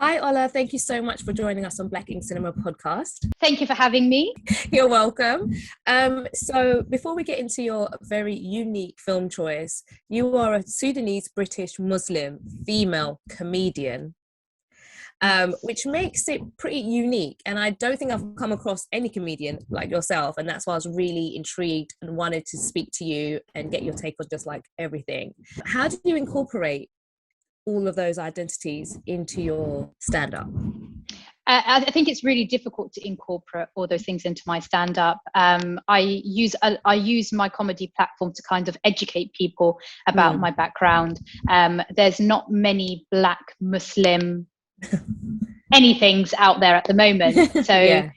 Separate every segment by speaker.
Speaker 1: Hi, Ola. Thank you so much for joining us on Black Ink Cinema podcast.
Speaker 2: Thank you for having me.
Speaker 1: You're welcome. So before we get into your very unique film choice, you are a Sudanese British Muslim female comedian, which makes it pretty unique. And I don't think I've come across any comedian like yourself. And that's why I was really intrigued and wanted to speak to you and get your take on just like everything. How do you incorporate all of those identities into your stand-up?
Speaker 2: I think it's really difficult to incorporate all those things into my stand-up. I use my comedy platform to kind of educate people about my background. There's not many Black Muslim anythings out there at the moment. So yeah.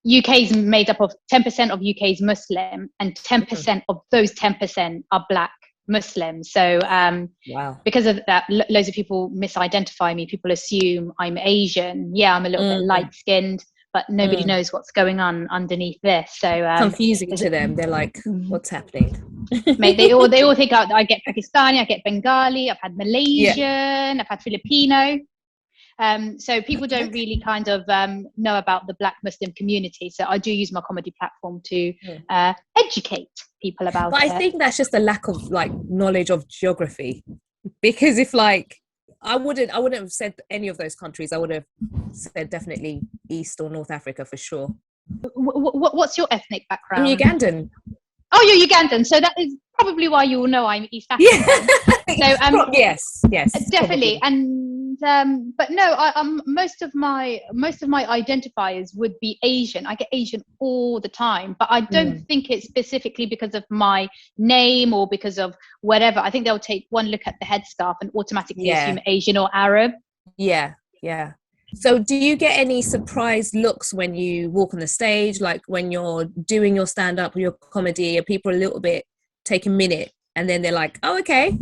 Speaker 2: UK is made up of 10% of UK is Muslim, and 10% of those 10% are Black Muslim. So wow. Because of that, loads of people misidentify me. People assume I'm Asian. Yeah, I'm a little bit light-skinned, but nobody knows what's going on underneath this. So
Speaker 1: confusing to them. They're like, what's happening?
Speaker 2: Mate, they all think I get Pakistani, I get Bengali, I've had Malaysian, I've had Filipino. So people don't really kind of know about the Black Muslim community. So I do use my comedy platform to educate people about it.
Speaker 1: But I think that's just a lack of like knowledge of geography. Because if like I wouldn't have said any of those countries. I would have said definitely East or North Africa for sure.
Speaker 2: What's your ethnic background?
Speaker 1: I'm Ugandan.
Speaker 2: Oh, you're Ugandan. So that is probably why you will know I'm East African.
Speaker 1: Yeah. So yes,
Speaker 2: definitely. Probably. And but no, most of my identifiers would be Asian. I get Asian all the time, but I don't think it's specifically because of my name or because of whatever. I think they'll take one look at the headscarf and automatically assume Asian or Arab.
Speaker 1: Yeah. So do you get any surprise looks when you walk on the stage, like when you're doing your stand-up or your comedy, and people a little bit take a minute and then they're like, oh, okay.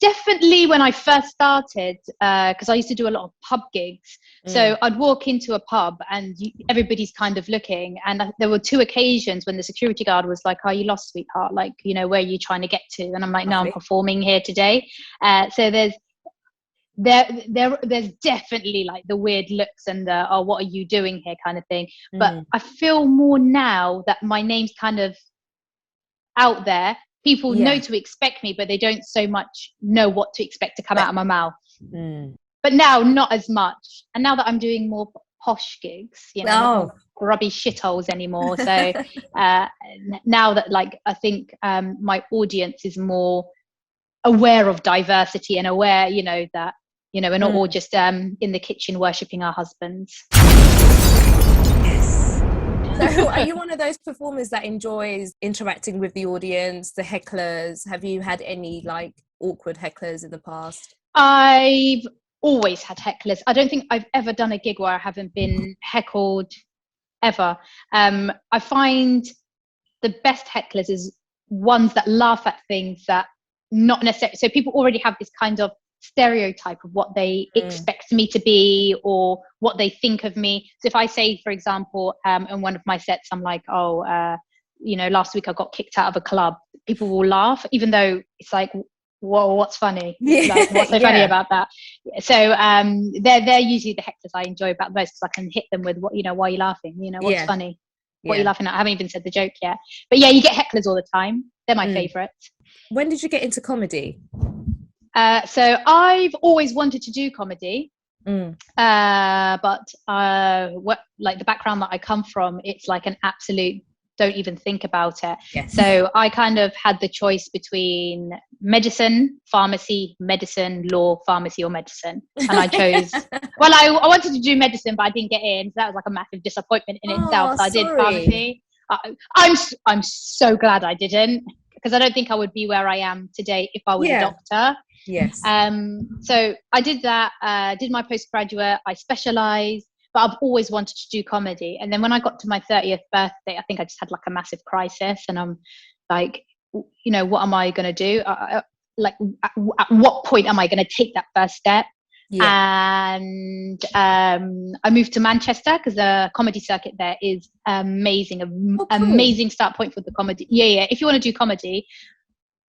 Speaker 2: Definitely when I first started, because I used to do a lot of pub gigs. So I'd walk into a pub and everybody's kind of looking. And there were 2 occasions when the security guard was like, "Are you lost, sweetheart? Like, you know, where are you trying to get to?" And I'm like, "No, I'm performing here today." So there's definitely like the weird looks and the, "Oh, what are you doing here?" kind of thing. But I feel more now that my name's kind of out there. People know to expect me, but they don't so much know what to expect to come out of my mouth. But now, not as much. And now that I'm doing more posh gigs, you know, not grubby shitholes anymore. So now that, like, I think my audience is more aware of diversity and aware, you know, that, you know, we're not all just in the kitchen worshipping our husbands.
Speaker 1: So are you one of those performers that enjoys interacting with the audience, the hecklers? Have you had any like awkward hecklers in the past?
Speaker 2: I've always had hecklers. I don't think I've ever done a gig where I haven't been heckled ever. I find the best hecklers is ones that laugh at things that not necessarily, so people already have this kind of stereotype of what they expect me to be or what they think of me. So if I say, for example, in one of my sets, I'm like, you know, last week I got kicked out of a club, people will laugh, even though it's like, whoa, what's funny? Like, what's so funny about that? So they're usually the hecklers I enjoy about most, because I can hit them with, what, you know, why are you laughing? You know, what's funny? What are you laughing at? I haven't even said the joke yet. But yeah, you get hecklers all the time. They're my favourite.
Speaker 1: When did you get into comedy?
Speaker 2: So I've always wanted to do comedy, but like the background that I come from, it's like an absolute don't even think about it. Yes. So I kind of had the choice between medicine, pharmacy, medicine, law, pharmacy, or medicine, and I chose. Well, I wanted to do medicine, but I didn't get in, so that was like a massive disappointment in itself. So I did pharmacy. I'm so glad I didn't, because I don't think I would be where I am today if I was a doctor.
Speaker 1: Yes.
Speaker 2: So I did that, did my postgraduate, I specialised, but I've always wanted to do comedy. And then when I got to my 30th birthday, I think I just had like a massive crisis, and I'm like, you know, what am I going to do? Like, at what point am I going to take that first step? And I moved to Manchester because the comedy circuit there is amazing, amazing start point for the comedy. If you want to do comedy,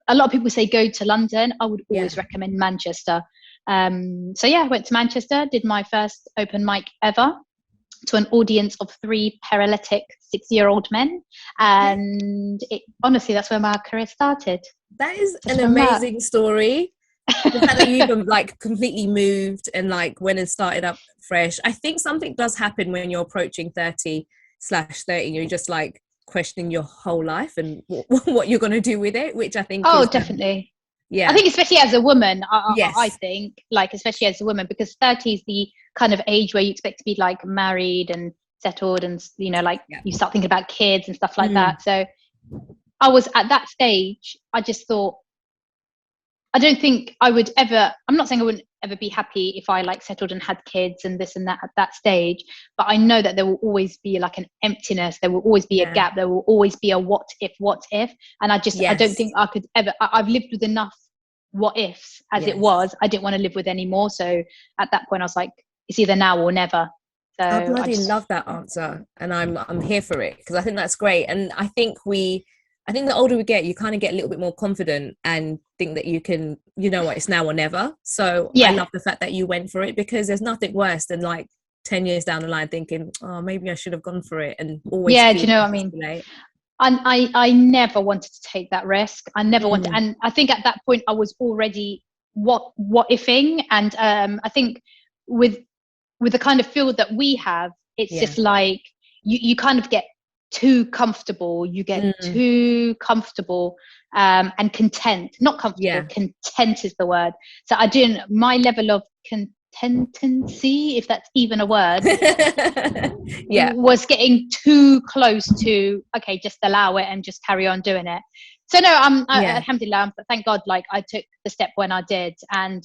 Speaker 2: a lot of people say go to London. I would always recommend Manchester. So yeah, I went to Manchester, did my first open mic ever to an audience of 3 paralytic 6-year-old men, and honestly, that's where my career started.
Speaker 1: That is an amazing story. The fact that you even like completely moved and like went and started up fresh. I think something does happen when you're approaching 30/30. You're just like questioning your whole life and what you're going to do with it, which I think is
Speaker 2: definitely.
Speaker 1: Yeah,
Speaker 2: I think especially as a woman,
Speaker 1: yes.
Speaker 2: I think like especially as a woman, because 30 is the kind of age where you expect to be like married and settled, and you know, like you start thinking about kids and stuff like that. So I was at that stage. I just thought, I don't think I would ever, I'm not saying I wouldn't ever be happy if I like settled and had kids and this and that at that stage, but I know that there will always be like an emptiness, there will always be a gap, there will always be a what if, and I just, I don't think I could ever, I've lived with enough what ifs as it was. I didn't want to live with any more. So at that point I was like, it's either now or never. So
Speaker 1: I bloody love that answer, and I'm here for it, because I think that's great. And I think the older we get, you kind of get a little bit more confident and think that you can, you know what, it's now or never. So I love the fact that you went for it, because there's nothing worse than like 10 years down the line thinking, oh, maybe I should have gone for it, and always
Speaker 2: do you know what I mean? I never wanted to take that risk. I never wanted, and I think at that point I was already what ifing, and I think with the kind of field that we have, it's just like you kind of get too comfortable, you get too comfortable and content, not comfortable, content is the word. So I didn't, my level of contentancy, if that's even a word, was getting too close to, okay, just allow it and just carry on doing it. So no, alhamdulillah, thank God, like I took the step when I did, and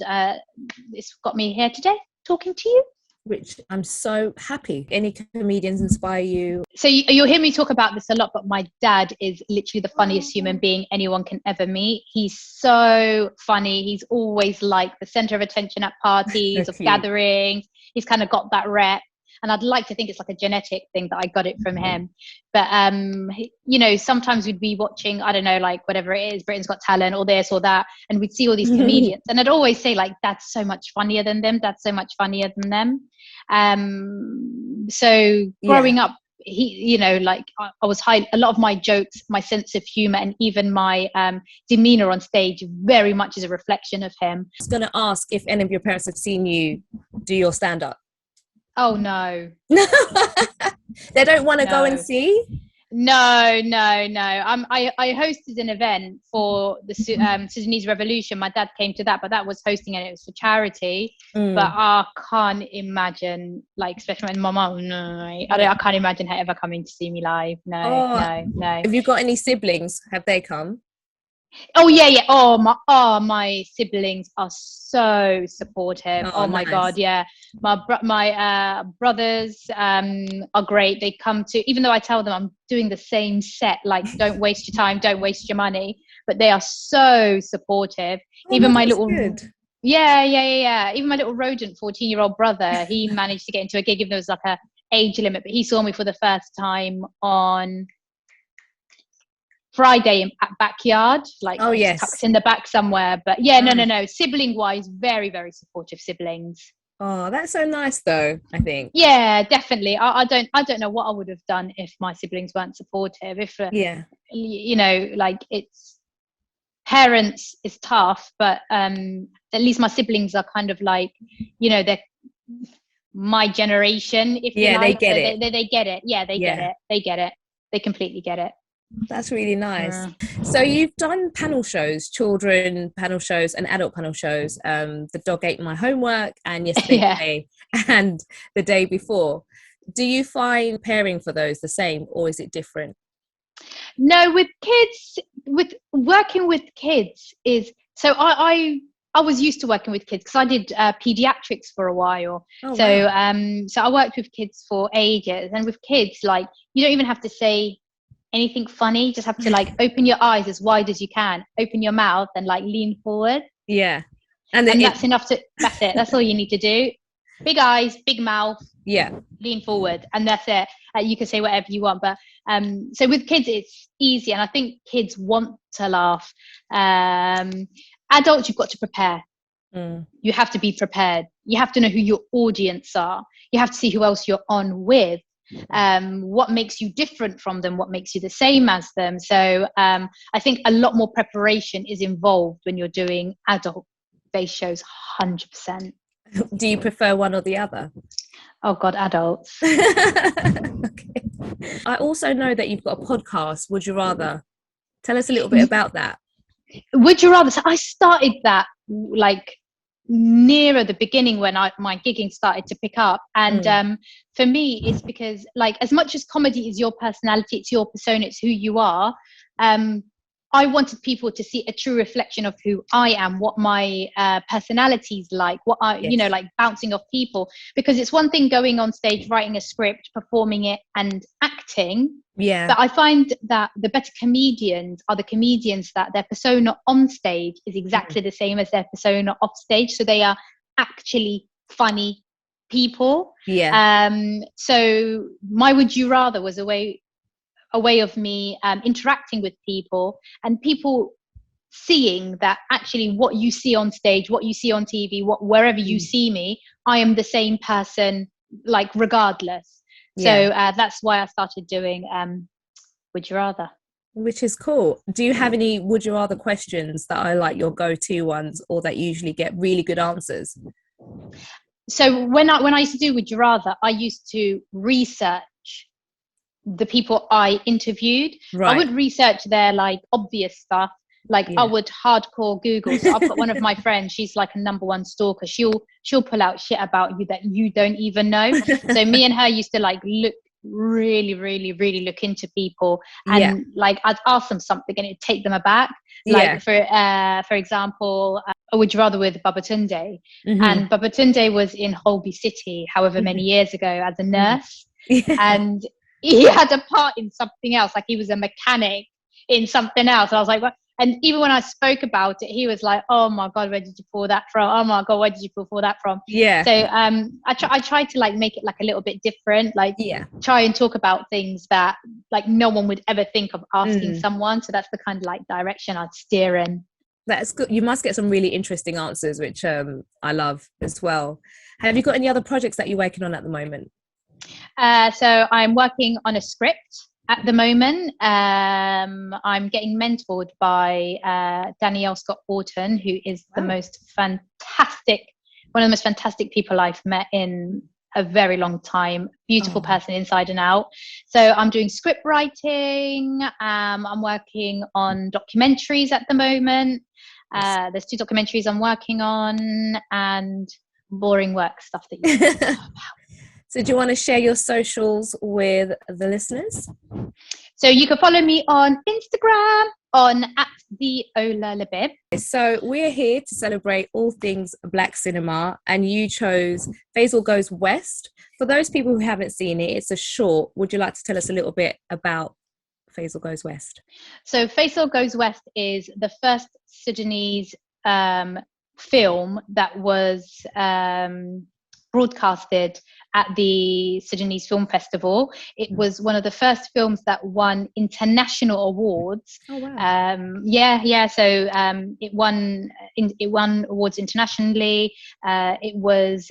Speaker 2: it's got me here today talking to you.
Speaker 1: Which I'm so happy. Any comedians inspire you?
Speaker 2: So you'll hear me talk about this a lot, but my dad is literally the funniest human being anyone can ever meet. He's so funny. He's always like the center of attention at parties, of gatherings. He's kind of got that rep. And I'd like to think it's like a genetic thing that I got it from him. But, you know, sometimes we'd be watching, I don't know, like whatever it is, Britain's Got Talent or this or that. And we'd see all these comedians. And I'd always say like, that's so much funnier than them. That's so much funnier than them. So growing up, you know, like I was a lot of my jokes, my sense of humor, and even my demeanor on stage very much is a reflection of him.
Speaker 1: I was going to ask if any of your parents have seen you do your stand-up.
Speaker 2: Oh no.
Speaker 1: They don't want to go and see?
Speaker 2: No. I hosted an event for the Sudanese Revolution. My dad came to that, but that was hosting and it was for charity. But I can't imagine, like, especially when my mum, I can't imagine her ever coming to see me live. No.
Speaker 1: Have you got any siblings? Have they come?
Speaker 2: Oh yeah. Oh my siblings are so supportive. Oh my God, yeah. My brothers are great. They come to, even though I tell them I'm doing the same set, like don't waste your time, don't waste your money, but they are so supportive. Even my little even my little rodent 14-year-old brother, he managed to get into a gig, even though there was like a age limit, but he saw me for the first time on Friday at Backyard, like tucked in the back somewhere. But no, sibling wise, very, very supportive siblings.
Speaker 1: Oh, that's so nice though, I think.
Speaker 2: Yeah, definitely. I don't know what I would have done if my siblings weren't supportive. If you know, like, it's parents is tough, but at least my siblings are kind of like, you know, they're my generation, if you like.
Speaker 1: They get it.
Speaker 2: They get it. Yeah, they get it. They get it. They completely get it.
Speaker 1: That's really nice. So you've done panel shows, children panel shows and adult panel shows. The Dog Ate My Homework, and yesterday and the day before. Do you find pairing for those the same, or is it different?
Speaker 2: No, with kids, with working with kids is, so I was used to working with kids because I did pediatrics for a while. So I worked with kids for ages, and with kids, like, you don't even have to say anything funny, you just have to like open your eyes as wide as you can, open your mouth and like lean forward, and that's enough to, that's it, that's all you need to do. Big eyes, big mouth, lean forward, and that's it. You can say whatever you want, but So with kids, it's easy. And I think kids want to laugh. Adults, you've got to prepare. You have to be prepared. You have to know who your audience are. You have to see who else you're on with. What makes you different from them, what makes you the same as them. So I think a lot more preparation is involved when you're doing adult based shows. 100%.
Speaker 1: Do you prefer one or the other?
Speaker 2: Oh God, adults.
Speaker 1: Okay. I also know that you've got a podcast, Would You Rather. Tell us a little bit about that.
Speaker 2: Would You Rather? So I started that like nearer the beginning when my gigging started to pick up. And for me, it's because like as much as comedy is your personality, it's your persona, it's who you are. I wanted people to see a true reflection of who I am, what my personality's like, what I, you know, like bouncing off people. Because it's one thing going on stage, writing a script, performing it and acting. Yeah. But I find that the better comedians are the comedians that their persona on stage is exactly the same as their persona off stage. So they are actually funny people. Yeah. So my Would You Rather was a way of me interacting with people and people seeing that actually what you see on stage, what you see on TV, wherever you see me, I am the same person, like regardless. So that's why I started doing Would You Rather.
Speaker 1: Which is cool. Do you have any Would You Rather questions that are like your go-to ones or that usually get really good answers?
Speaker 2: So when I used to do Would You Rather, I used to research the people I interviewed. Right. I would research their like obvious stuff. Like I would hardcore Google. So I've got one of my friends, she's like a #1 stalker. She'll pull out shit about you that you don't even know. So me and her used to like look really look into people and like I'd ask them something and it'd take them aback. Like for example, Would You Rather with Babatunde. And Babatunde was in Holby City however many years ago as a nurse. And he had a part in something else, like he was a mechanic in something else. And I was like, what? And even when I spoke about it, he was like, oh my God, where did you pull that from? Oh my God, where did you pull that from? Yeah. So I tried to like make it like a little bit different, like try and talk about things that like no one would ever think of asking someone. So that's the kind of like direction I'd steer in.
Speaker 1: That's good. You must get some really interesting answers, which I love as well. Have you got any other projects that you're working on at the moment?
Speaker 2: So I'm working on a script at the moment. I'm getting mentored by Danielle Scott Orton, who is the most fantastic, one of the most fantastic people I've met in a very long time. Beautiful person inside and out. So I'm doing script writing. I'm working on documentaries at the moment. There's 2 documentaries I'm working on and boring work stuff that you don't know about.
Speaker 1: So do you want to share your socials with the listeners?
Speaker 2: So you can follow me on Instagram on @the OLA LABIB.
Speaker 1: So we're here to celebrate all things Black cinema and you chose Faisal Goes West. For those people who haven't seen it, it's a short. Would you like to tell us a little bit about Faisal Goes West? So
Speaker 2: Faisal Goes West is the first Sudanese film that was broadcasted at the Sudanese Film Festival. It was one of the first films that won international awards. Oh wow! So it won awards internationally. It was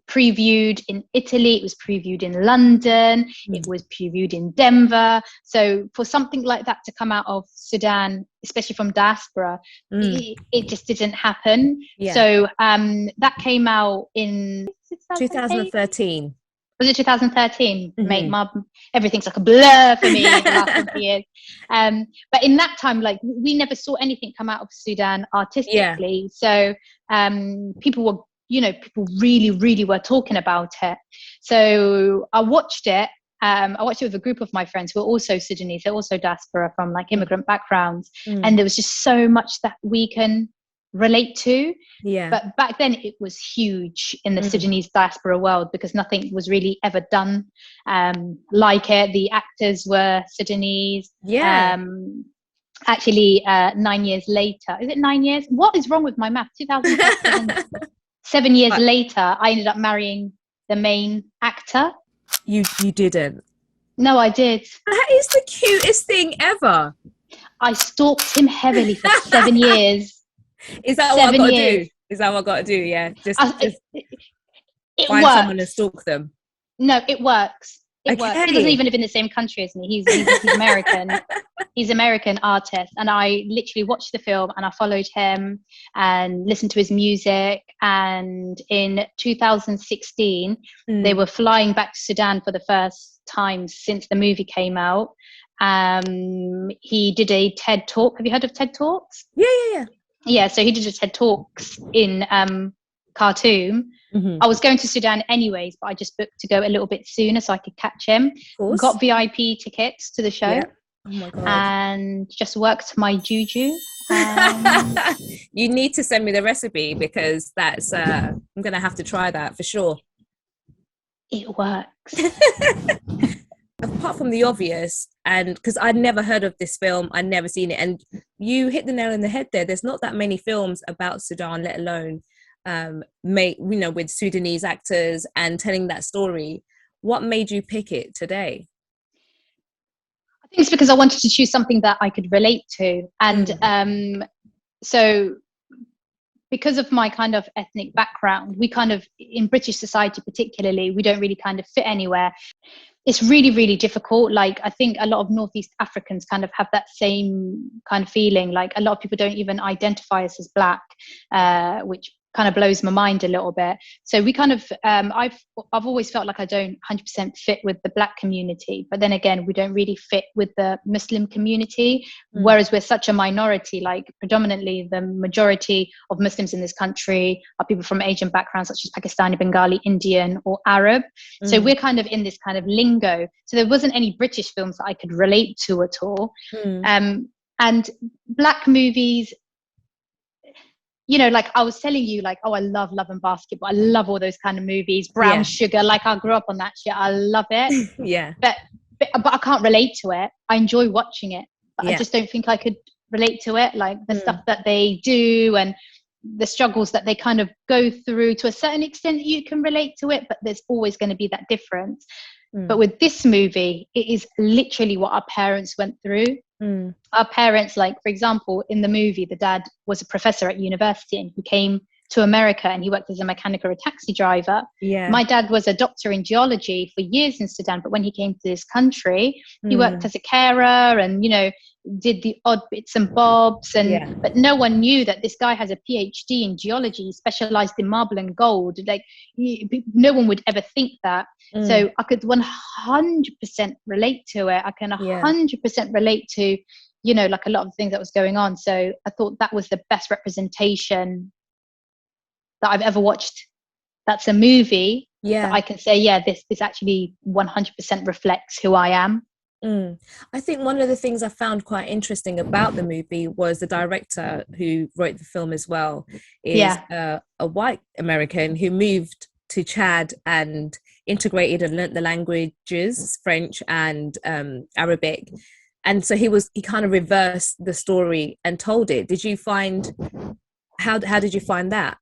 Speaker 2: previewed in Italy. It was previewed in London. It was previewed in Denver. So for something like that to come out of Sudan, especially from diaspora, it just didn't happen. So that came out in 2013. Was it 2013? Mate, everything's like a blur for me the last couple of years. But in that time, like we never saw anything come out of Sudan artistically. So people really were talking about it. So I watched it. I watched it with a group of my friends who are also Sudanese. They're also diaspora from like immigrant backgrounds. And there was just so much that we can relate to. But back then it was huge in the Sudanese diaspora world because nothing was really ever done like it. The actors were Sudanese. Actually 9 years later, is it 9 years? What is wrong with my math? 2007. 7 years later, I ended up marrying the main actor.
Speaker 1: You didn't?
Speaker 2: No, I did.
Speaker 1: That is the cutest thing ever.
Speaker 2: I stalked him heavily for 7 years.
Speaker 1: Is that what I got to do? Is that what I got to do? Yeah, just
Speaker 2: it
Speaker 1: find
Speaker 2: works.
Speaker 1: someone and stalk them.
Speaker 2: No, it works. It
Speaker 1: Okay.
Speaker 2: works. He doesn't even live in the same country as me. He's American. He's American artist, and I literally watched the film and I followed him and listened to his music. And in 2016, they were flying back to Sudan for the first time since the movie came out. He did a TED Talk. Have you heard of TED Talks? Yeah, so he did a TED Talks in Khartoum. I was going to Sudan anyways, but I just booked to go a little bit sooner so I could catch him. Got VIP tickets to the show.
Speaker 1: Yeah. Oh my God.
Speaker 2: And just worked my juju.
Speaker 1: You need to send me the recipe, because that's I'm gonna have to try that for sure.
Speaker 2: It works.
Speaker 1: Apart from the obvious, and because I'd never heard of this film, I'd never seen it, and you hit the nail on the head there. There's not that many films about Sudan, let alone with Sudanese actors and telling that story. What made you pick it today?
Speaker 2: I think it's because I wanted to choose something that I could relate to, and so because of my kind of ethnic background, we kind of, in British society particularly, we don't really kind of fit anywhere. It's really, really difficult. Like, I think a lot of Northeast Africans kind of have that same kind of feeling. Like, a lot of people don't even identify us as Black, which kind of blows my mind a little bit. So we kind of, I've always felt like I don't 100% fit with the Black community, but then again, we don't really fit with the Muslim community, whereas we're such a minority. Like, predominantly the majority of Muslims in this country are people from Asian backgrounds, such as Pakistani, Bengali, Indian, or Arab. So we're kind of in this kind of lingo. So there wasn't any British films that I could relate to at all. And Black movies, you know, like I was telling you, like, oh, I love Love and Basketball. I love all those kind of movies. Brown Sugar, like I grew up on that shit. I love it. But I can't relate to it. I enjoy watching it, but I just don't think I could relate to it. Like the stuff that they do and the struggles that they kind of go through, to a certain extent you can relate to it, but there's always going to be that difference. But with this movie, it is literally what our parents went through. Our parents, like, for example, in the movie, the dad was a professor at university and he came to America and he worked as a mechanic or a taxi driver. My dad was a doctor in geology for years in Sudan, but when he came to this country, he worked as a carer and, you know, did the odd bits and bobs, and but no one knew that this guy has a PhD in geology, specialized in marble and gold. Like, no one would ever think that. So I could 100% relate to it. I can 100% relate to, you know, like a lot of the things that was going on. So I thought that was the best representation that I've ever watched. That's a movie that I can say, this actually 100% reflects who I am.
Speaker 1: I think one of the things I found quite interesting about the movie was the director who wrote the film as well is a white American who moved to Chad and integrated and learnt the languages, French and Arabic. And so he kind of reversed the story and told it. Did you find, how did you find that?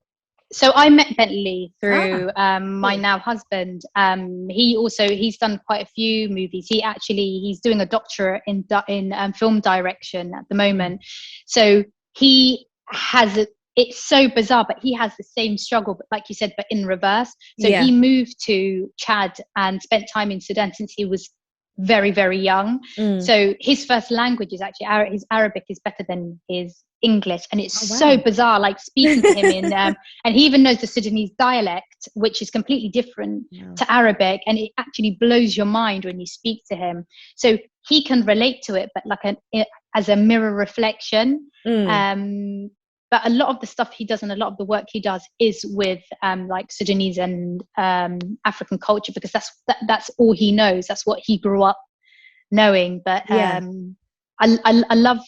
Speaker 2: So I met Bentley through my now husband. He's done quite a few movies. He's doing a doctorate in film direction at the moment. So he has it's so bizarre, but he has the same struggle, but like you said, but in reverse. So he moved to Chad and spent time in Sudan since he was very, very young. So his first language is actually his Arabic is better than his English, and it's so bizarre, like speaking to him in and he even knows the Sudanese dialect, which is completely different to Arabic, and it actually blows your mind when you speak to him. So he can relate to it, but like as a mirror reflection. But a lot of the stuff he does and a lot of the work he does is with like Sudanese and African culture, because that's all he knows. That's what he grew up knowing. But I love.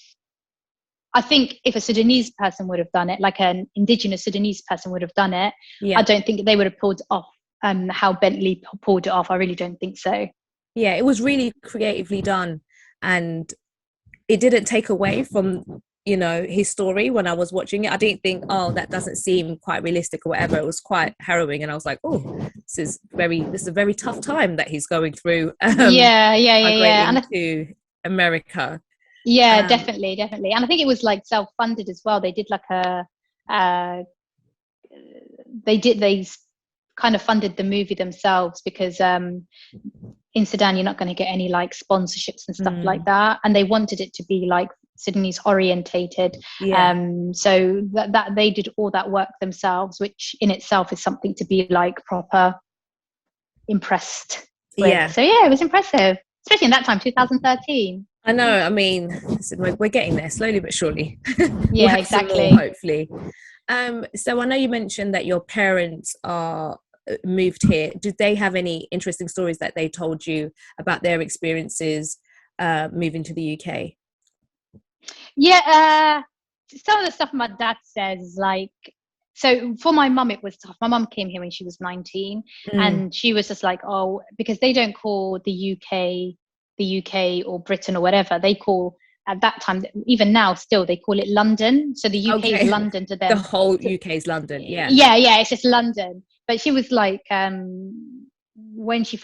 Speaker 2: I think if a Sudanese person would have done it, like an indigenous Sudanese person would have done it, I don't think they would have pulled off how Bentley pulled it off. I really don't think so. Yeah,
Speaker 1: it was really creatively done, and it didn't take away from you know, his story when I was watching it. I didn't think, oh, that doesn't seem quite realistic or whatever. It was quite harrowing, and I was like, oh, this is a very tough time that he's going through.
Speaker 2: Yeah.
Speaker 1: Migrating to America.
Speaker 2: Yeah, definitely. And I think it was like self-funded as well. They did like uh they kind of funded the movie themselves, because in Sudan you're not going to get any like sponsorships and stuff like that, and they wanted it to be like Sudanese orientated. So that they did all that work themselves, which in itself is something to be like proper impressed with. So yeah, it was impressive, especially in that time, 2013.
Speaker 1: I know. I mean, we're getting there slowly but surely.
Speaker 2: Yeah, exactly.
Speaker 1: More, hopefully. So I know you mentioned that your parents are moved here. Did they have any interesting stories that they told you about their experiences moving to the UK?
Speaker 2: Yeah, some of the stuff my dad says is like, so for my mum it was tough. My mum came here when she was 19, and she was just like, oh, because they don't call the UK or Britain or whatever, they call, at that time, even now still, they call it London. So the UK is London to them.
Speaker 1: The whole UK is London. Yeah,
Speaker 2: it's just London. But she was like, when she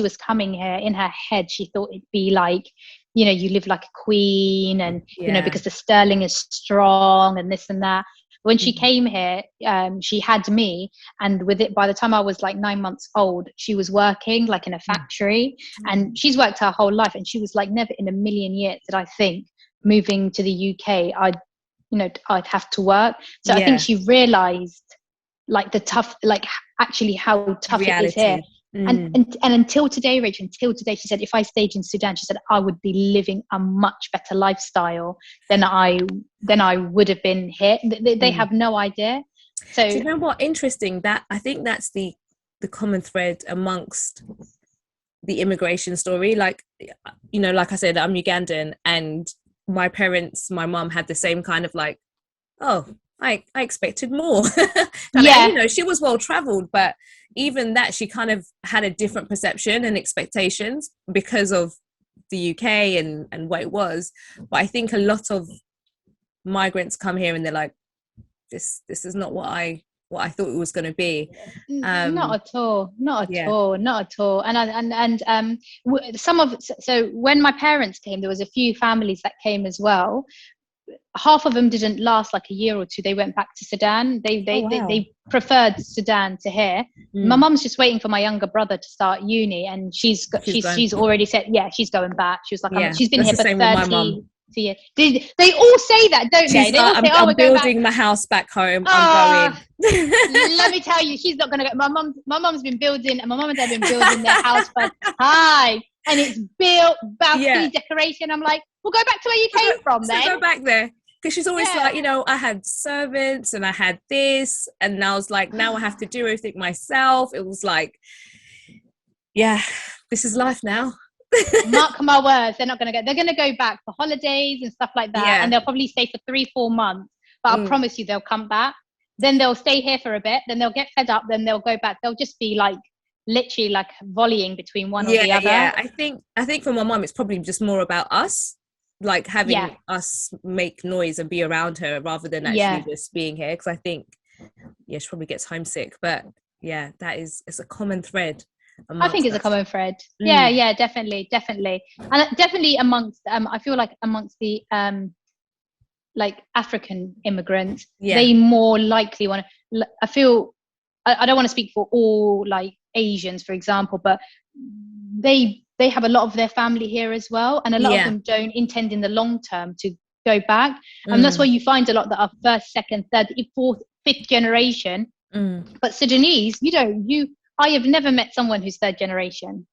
Speaker 2: was coming here, in her head she thought it'd be like, you know, you live like a queen, and you know, because the sterling is strong and this and that. When she came here, she had me, and with it, by the time I was like 9 months old, she was working like in a factory, and she's worked her whole life, and she was like, never in a million years did I think moving to the UK I'd have to work. So I think she realized like the tough, like actually how tough reality. It is here. And until today, Rach, she said, if I stayed in Sudan, she said, I would be living a much better lifestyle than I would have been here. They have no idea. So
Speaker 1: do you know what? Interesting. That I think that's the common thread amongst the immigration story. Like, you know, like I said, I'm Ugandan, and my mum had the same kind of like, oh, I expected more. You know, she was well traveled, but even that, she kind of had a different perception and expectations because of the UK and what it was. But I think a lot of migrants come here and they're like, this is not what I thought it was going to be.
Speaker 2: Not at all. And so when my parents came, there was a few families that came as well. Half of them didn't last like a year or two. They went back to Sudan. They preferred Sudan to here. My mum's just waiting for my younger brother to start uni, and she's already said, she's going back. She was like, she's been here for 30 years. They all say that, don't they? They all say, I'm
Speaker 1: building my house back home. I'm going.
Speaker 2: Let me tell you, she's not going to go. My mum's been building, and my mum and dad have been building their house for time, and it's built, balcony decoration. I'm like, we'll go back to where you came from then.
Speaker 1: Go back there. Because she's always like, you know, I had servants and I had this, and I was like, now I have to do everything myself. It was like, this is life now.
Speaker 2: Mark my words, they're going to go back for holidays and stuff like that, and they'll probably stay for 3-4 months, but I promise you they'll come back. Then they'll stay here for a bit, then they'll get fed up, then they'll go back. They'll just be like literally like volleying between one or the other.
Speaker 1: I think for my mum it's probably just more about us, like having us make noise and be around her rather than actually just being here, because I think she probably gets homesick. But it's a common thread.
Speaker 2: I think it's a common thread. Definitely, and definitely amongst I feel like amongst the like African immigrants, they more likely want to. I feel I don't want to speak for all like Asians, for example, but they have a lot of their family here as well, and a lot of them don't intend in the long term to go back, and that's why you find a lot that are first, second, third, fourth, fifth generation. But Sudanese, I have never met someone who's third generation.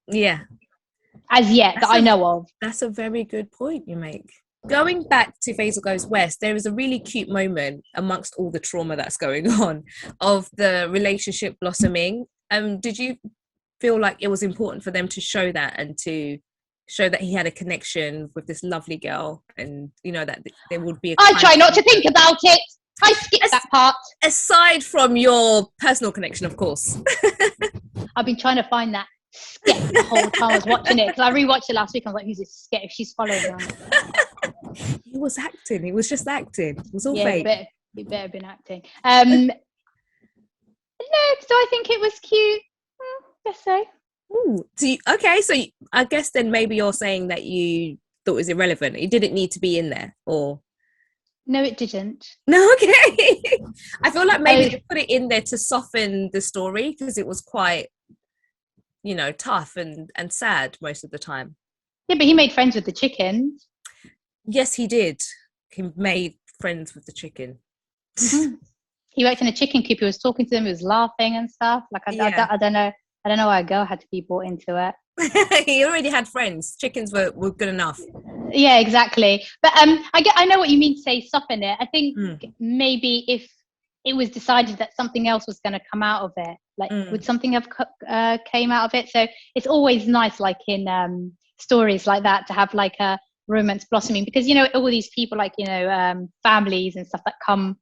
Speaker 2: As yet, that I know of.
Speaker 1: That's a very good point you make. Going back to Faisal Goes West, there is a really cute moment amongst all the trauma that's going on of the relationship blossoming. Did you feel like it was important for them to show that, and to show that he had a connection with this lovely girl, and you know that there would be
Speaker 2: I try not to think about it. I skip that part.
Speaker 1: Aside from your personal connection, of course.
Speaker 2: I've been trying to find that skit the whole time I was watching it, because I rewatched it last week. I was like, who's this skit? If she's following her.
Speaker 1: He was acting. He was just acting. It was all
Speaker 2: Yeah,
Speaker 1: fake.
Speaker 2: he better have been acting. No, so I think it was cute. Just say.
Speaker 1: Ooh. Okay, so I guess then maybe you're saying that you thought it was irrelevant. It didn't need to be in there, or
Speaker 2: No, it didn't.
Speaker 1: no? Okay, I feel like maybe they put it in there to soften the story because it was quite, tough and sad most of the time.
Speaker 2: Yeah, but he made friends with the chickens.
Speaker 1: Yes, he did. He made friends with the chicken.
Speaker 2: He worked in a chicken coop. He was talking to them. He was laughing and stuff. Like I don't know. I don't know why a girl had to be brought into
Speaker 1: it. He already had friends. Chickens were good enough.
Speaker 2: Yeah, exactly. But I know what you mean to say soften it. I think maybe if it was decided that something else was going to come out of it, like would something have came out of it? So it's always nice, like in stories like that, to have like a romance blossoming, because all these people, like families and stuff that come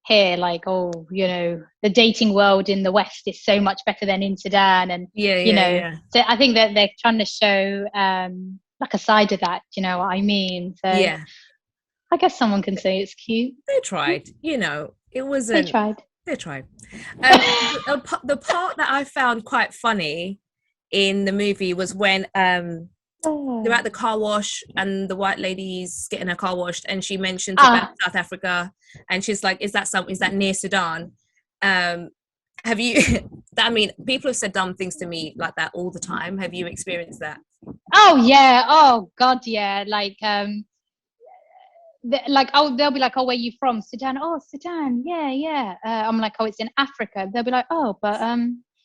Speaker 2: here, like, the dating world in the West is so much better than in Sudan, and so I think that they're trying to show like a side of that, you know what I mean? So
Speaker 1: yeah,
Speaker 2: I guess someone can say it's cute.
Speaker 1: they tried. It wasn't. They tried. The part that I found quite funny in the movie was when they're at the car wash and the white lady's getting her car washed, and she mentions about South Africa, and she's like, is that near Sudan? Have you I mean, people have said dumb things to me like that all the time. Have you experienced that?
Speaker 2: Oh yeah, oh god, yeah. Like they'll be like, oh, where are you from? Sudan. Oh, Sudan, yeah. I'm like, oh, it's in Africa. They'll be like, oh, but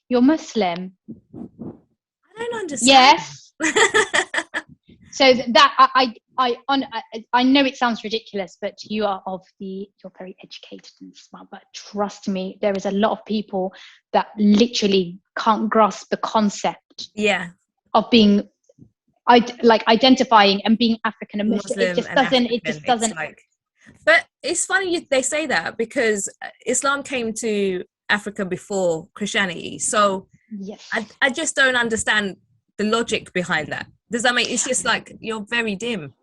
Speaker 2: you're Muslim.
Speaker 1: I don't understand.
Speaker 2: Yes. So that I know it sounds ridiculous, but you're very educated and smart. But trust me, there is a lot of people that literally can't grasp the concept.
Speaker 1: Yeah.
Speaker 2: Of being, identifying and being African and Muslim. It just doesn't.
Speaker 1: But it's funny they say that, because Islam came to Africa before Christianity. So
Speaker 2: yes,
Speaker 1: I just don't understand the logic behind that. Does that make, it's just like, you're very dim.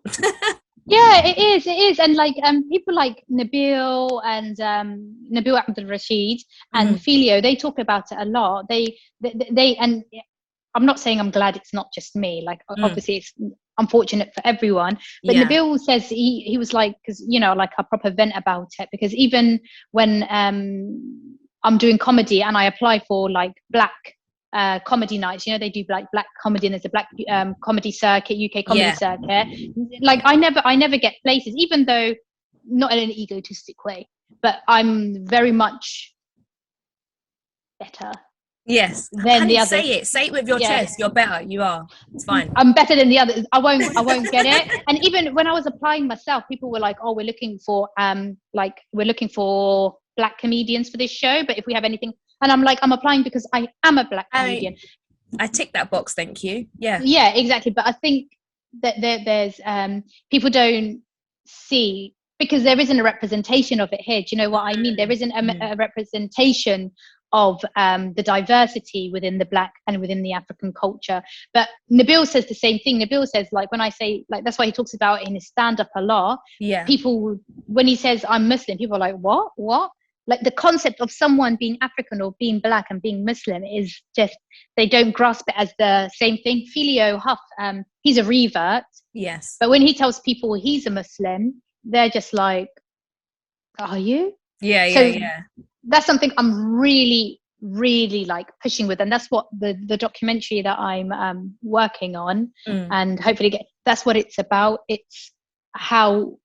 Speaker 2: Yeah, it is. And like people like Nabil and Nabil Abdul Rashid and Filio, they talk about it a lot. They and I'm not saying I'm glad it's not just me. Like obviously it's unfortunate for everyone. But Nabil says he was like, because like a proper vent about it, because even when I'm doing comedy and I apply for like black comedy nights, they do like black comedy, and there's a black comedy circuit, UK comedy circuit. Like I never get places, even though not in an egotistic way, but I'm very much better.
Speaker 1: Yes.
Speaker 2: Than the others.
Speaker 1: Say it with your chest. You're better. You are. It's fine.
Speaker 2: I'm better than the others. I won't get it. And even when I was applying myself, people were like, oh, we're looking for black comedians for this show, but if we have anything. And I'm like, I'm applying because I am a black comedian.
Speaker 1: I tick that box, thank you. Yeah.
Speaker 2: Yeah, exactly. But I think that there's people don't see, because there isn't a representation of it here. Do you know what I mean? There isn't a representation of the diversity within the black and within the African culture. But Nabil says the same thing. Nabil says, like, when I say, like, that's why he talks about it in his stand-up a lot. Yeah. People, when he says I'm Muslim, people are like, what? Like the concept of someone being African or being black and being Muslim is just, they don't grasp it as the same thing. Filio Huff, he's a revert.
Speaker 1: Yes.
Speaker 2: But when he tells people he's a Muslim, they're just like, are you?
Speaker 1: Yeah.
Speaker 2: That's something I'm really, really like pushing with. And that's what the documentary that I'm working on and hopefully that's what it's about. It's how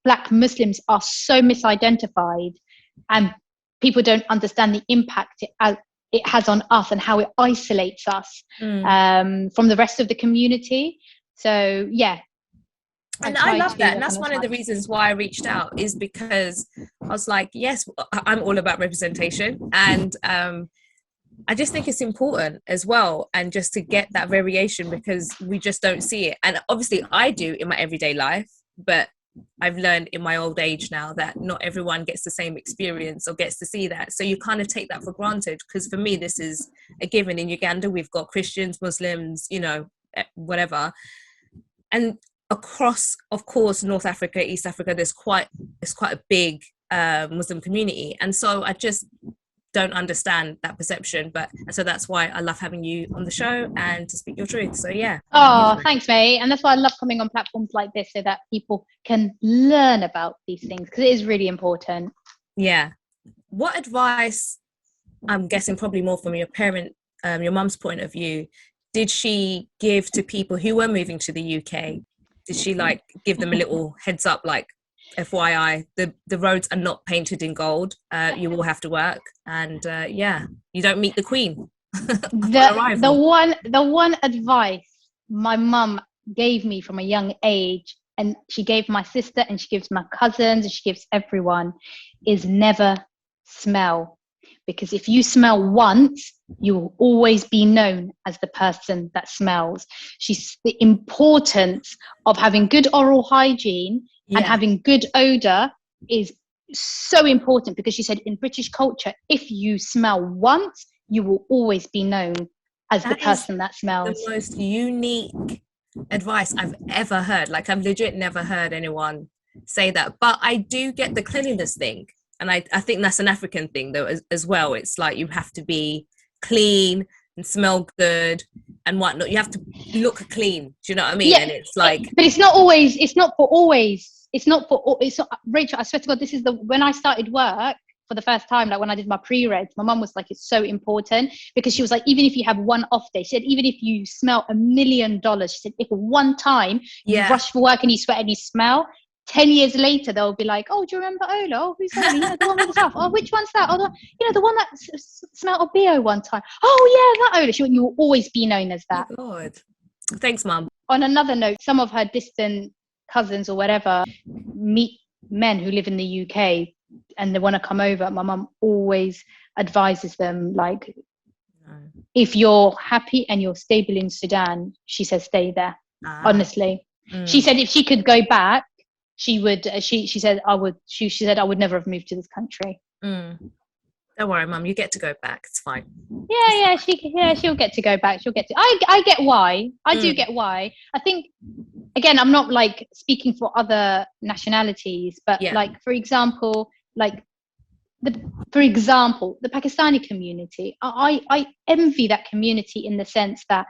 Speaker 2: Black Muslims are so misidentified, and people don't understand the impact it has on us and how it isolates us from the rest of the community. So yeah.
Speaker 1: And I love that. And that's one of the reasons why I reached out, is because I was like, yes, I'm all about representation. And I just think it's important as well. And just to get that variation, because we just don't see it. And obviously I do in my everyday life, but I've learned in my old age now that not everyone gets the same experience or gets to see that. So you kind of take that for granted, because for me, this is a given. In Uganda, we've got Christians, Muslims, whatever. And across, of course, North Africa, East Africa, it's quite a big Muslim community, and so I just don't understand that perception. But so that's why I love having you on the show and to speak your truth. So yeah.
Speaker 2: Oh, thanks, mate. And that's why I love coming on platforms like this, so that people can learn about these things, because it is really important.
Speaker 1: Yeah. What advice, I'm guessing probably more from your parent, your mum's point of view, did she give to people who were moving to the UK? Did she like give them a little heads up, like, FYI, the roads are not painted in gold. You will have to work, and yeah, you don't meet the Queen.
Speaker 2: The one advice my mum gave me from a young age, and she gave my sister, and she gives my cousins, and she gives everyone, is never smell. Because if you smell once, you will always be known as the person that smells. The importance of having good oral hygiene and having good odor is so important, because she said in British culture, if you smell once, you will always be known as the person that smells.
Speaker 1: The most unique advice I've ever heard. Like, I've legit never heard anyone say that. But I do get the cleanliness thing. And I think that's an African thing though as well. It's like you have to be clean and smell good and whatnot. You have to look clean. Do you know what I mean?
Speaker 2: Yeah,
Speaker 1: and it's like,
Speaker 2: but Rachel, I swear to God, this is when I started work for the first time, like when I did my pre-reg, my mum was like, it's so important, because she was like, even if you have one off day, she said, even if you smell $1 million, she said, if one time you rush for work and you sweat and you smell, 10 years later they'll be like, oh, do you remember Ola? Oh, who's Ola? You know, the one with the stuff. Oh, which one's that? Oh, the one that smelled of BO one time. Oh yeah, that Ola. She went, you will always be known as that.
Speaker 1: Oh God. Thanks, Mum.
Speaker 2: On another note, some of her distant cousins or whatever meet men who live in the UK and they want to come over. My mum always advises them, like, if you're happy and you're stable in Sudan, she says stay there. Honestly. She said if she could go back, she would. She said I would. She said I would never have moved to this country.
Speaker 1: Don't worry, Mum. You get to go back. It's fine.
Speaker 2: She'll get to go back. She'll get to. I get why. I do get why. I think, again, I'm not like speaking for other nationalities, but like for example, the Pakistani community. I envy that community in the sense that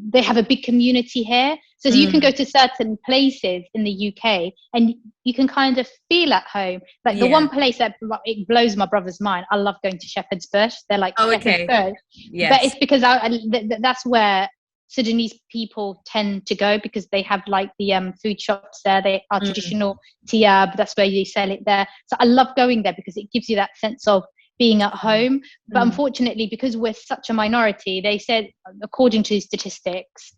Speaker 2: they have a big community here, so you can go to certain places in the UK and you can kind of feel at home. Like the one place that it blows my brother's mind, I love going to Shepherd's Bush. They're like, Shepherd's Bush. Yes. But it's because that's where Sudanese people tend to go, because they have like the food shops there. They are traditional tiab, that's where you sell it there. So I love going there because it gives you that sense of being at home. But unfortunately, because we're such a minority, they said, according to statistics,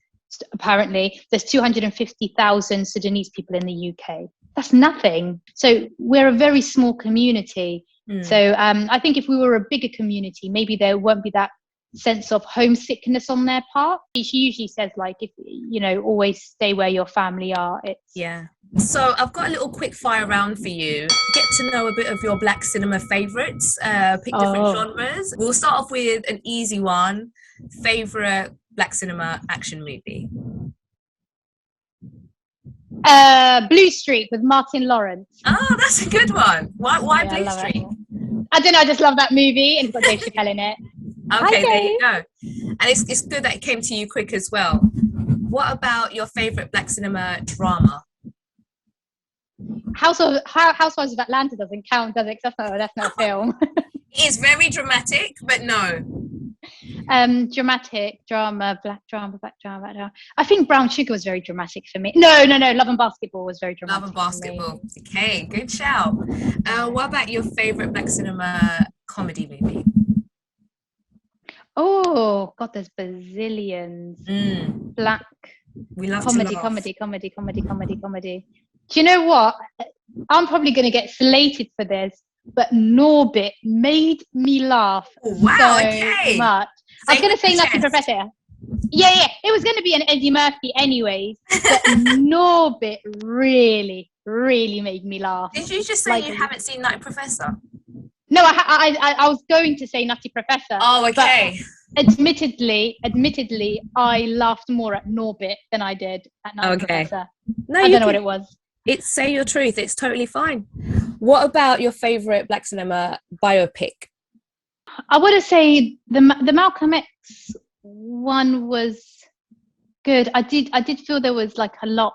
Speaker 2: apparently there's 250,000 Sudanese people in the UK. That's nothing. So we're a very small community. So I think if we were a bigger community, maybe there won't be that sense of homesickness on their part. She usually says, like, if always stay where your family are.
Speaker 1: So I've got a little quick fire round for you. Get to know a bit of your black cinema favorites. Pick different genres. We'll start off with an easy one. Favorite black cinema action movie?
Speaker 2: Blue Streak with Martin Lawrence.
Speaker 1: Oh, that's a good one. Why Blue Streak?
Speaker 2: I don't know, I just love that movie, and it's got Dave Chappelle in it.
Speaker 1: Okay, there you go. And it's good that it came to you quick as well. What about your favorite black cinema drama?
Speaker 2: Housewives of Atlanta doesn't count, does it? That's not a film.
Speaker 1: It is very dramatic, but no.
Speaker 2: Dramatic drama, black drama. I think Brown Sugar was very dramatic for me. No. Love and Basketball was very dramatic.
Speaker 1: Love and Basketball. Okay, good shout. What about your favorite black cinema comedy movie?
Speaker 2: Oh God, there's bazillions. Black.
Speaker 1: We love
Speaker 2: comedy. Do you know what? I'm probably going to get slated for this, but Norbit made me laugh so much. I was going to say Nutty Professor. Yeah. It was going to be an Eddie Murphy anyways, but Norbit really, really made me laugh.
Speaker 1: Did you just say you haven't seen Nutty Professor?
Speaker 2: No, I was going to say Nutty Professor.
Speaker 1: Oh, okay.
Speaker 2: admittedly, I laughed more at Norbit than I did at Night Professor.
Speaker 1: No,
Speaker 2: I don't know what it was.
Speaker 1: It's say your truth. It's totally fine. What about your favorite Black cinema biopic?
Speaker 2: I would say the Malcolm X one was good. I did feel there was like a lot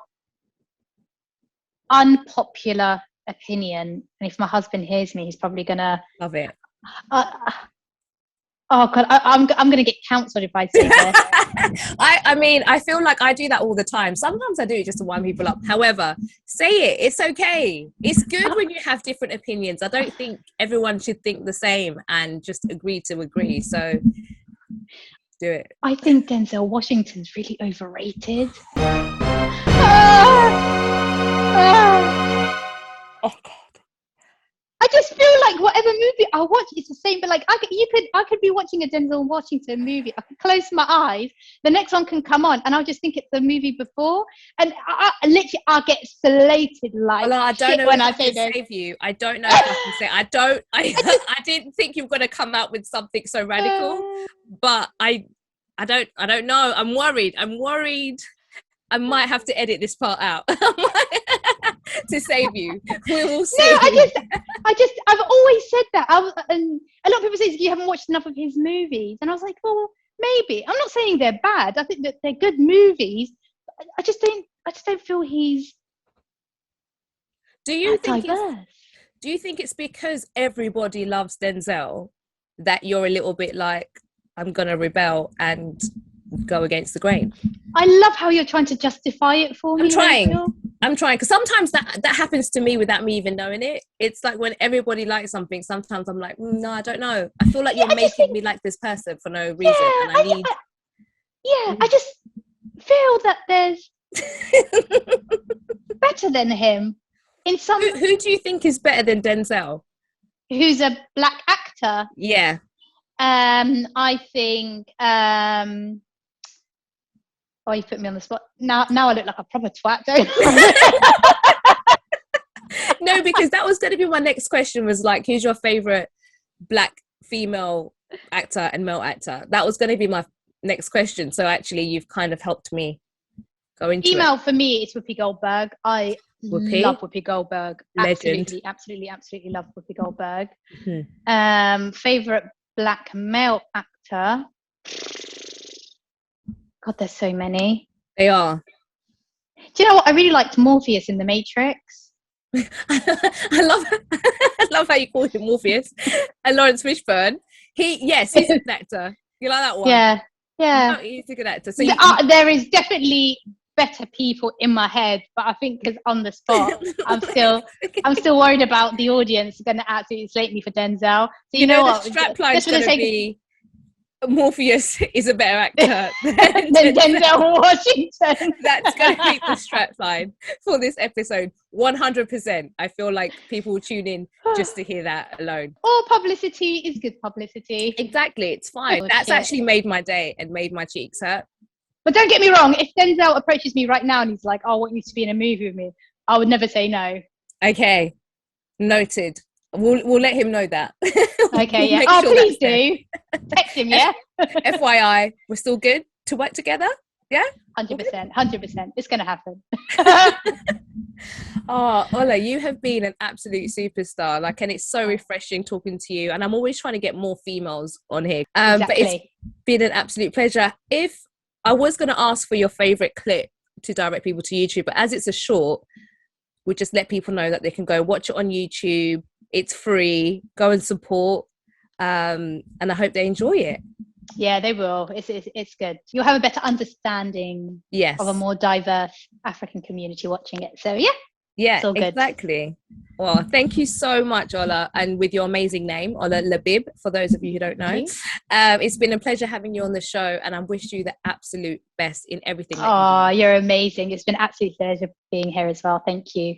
Speaker 2: unpopular opinion, and if my husband hears me, he's probably gonna
Speaker 1: love it.
Speaker 2: Oh God, I'm gonna get cancelled if I say this.
Speaker 1: I mean, I feel like I do that all the time. Sometimes I do it just to wind people up. However, say it. It's okay. It's good when you have different opinions. I don't think everyone should think the same and just agree to agree. So do it.
Speaker 2: I think Denzel Washington's really overrated.
Speaker 1: Oh God.
Speaker 2: I just feel like whatever movie I watch, it's the same. But like I could be watching a Denzel Washington movie. I could close my eyes. The next one can come on, and I'll just think it's the movie before. And I'll get slated like.
Speaker 1: Well, I don't know
Speaker 2: when
Speaker 1: if
Speaker 2: I say this.
Speaker 1: Save you. I don't know if I can say. I didn't think you were going to come out with something so radical, but I don't know. I'm worried. I might have to edit this part out to save you. We will see.
Speaker 2: No, I've always said that. And a lot of people say you haven't watched enough of his movies, and I was like, well, maybe. I'm not saying they're bad. I think that they're good movies. I just don't feel he's.
Speaker 1: Do you think it's because everybody loves Denzel that you're a little bit like, I'm gonna rebel and go against the grain?
Speaker 2: I love how you're trying to justify it for me.
Speaker 1: I'm trying because sometimes that happens to me without me even knowing it. It's like when everybody likes something, sometimes I'm like, no, I don't know. I feel like you're making me like this person for no reason. And
Speaker 2: I just feel that there's better than him in some.
Speaker 1: Who do you think is better than Denzel?
Speaker 2: Who's a black actor?
Speaker 1: Yeah.
Speaker 2: I think. Oh, you put me on the spot. Now I look like a proper twat, don't I?
Speaker 1: No, because that was going to be my next question, was like, who's your favorite black female actor and male actor? That was going to be my next question. So actually, you've kind of helped me go into
Speaker 2: female
Speaker 1: it.
Speaker 2: For me, it's Whoopi Goldberg. I love Whoopi Goldberg.
Speaker 1: Legend.
Speaker 2: Absolutely love Whoopi Goldberg.
Speaker 1: Mm-hmm.
Speaker 2: Favorite black male actor. God, there's so many.
Speaker 1: They are.
Speaker 2: Do you know what? I really liked Morpheus in The Matrix.
Speaker 1: I love how you call him Morpheus. And Lawrence Fishburne. He's a good actor. You like that one?
Speaker 2: Yeah.
Speaker 1: Oh, he's a good actor. So
Speaker 2: there is definitely better people in my head, but I think because on the spot, I'm still worried about the audience going to absolutely slate me for Denzel. So you know what?
Speaker 1: The strapline is going to be Morpheus is a better actor than
Speaker 2: Denzel Washington.
Speaker 1: That's going to be the strapline for this episode. 100%. I feel like people will tune in just to hear that alone.
Speaker 2: All publicity is good publicity.
Speaker 1: Exactly. It's fine. That's actually made my day and made my cheeks hurt.
Speaker 2: But don't get me wrong. If Denzel approaches me right now and he's like, I want you to be in a movie with me, I would never say no.
Speaker 1: Okay. Noted. We'll let him know that.
Speaker 2: Okay, yeah. Oh, please do. Text him, yeah?
Speaker 1: FYI, we're still good to work together? Yeah?
Speaker 2: 100%. It's going to happen.
Speaker 1: Oh, Ola, you have been an absolute superstar. And it's so refreshing talking to you. And I'm always trying to get more females on here.
Speaker 2: Exactly.
Speaker 1: But it's been an absolute pleasure. If I was going to ask for your favorite clip to direct people to YouTube, but as it's a short, we'll just let people know that they can go watch it on YouTube. It's free. Go and support. And I hope they enjoy it.
Speaker 2: Yeah, they will. It's good. You'll have a better understanding of a more diverse African community watching it. So
Speaker 1: yeah,
Speaker 2: it's all good.
Speaker 1: Exactly. Well, thank you so much, Ola, and with your amazing name, OLA LABIB, for those of you who don't know. It's been a pleasure having you on the show, and I wish you the absolute best in everything.
Speaker 2: Oh, you're amazing. It's been an absolute pleasure being here as well. Thank you.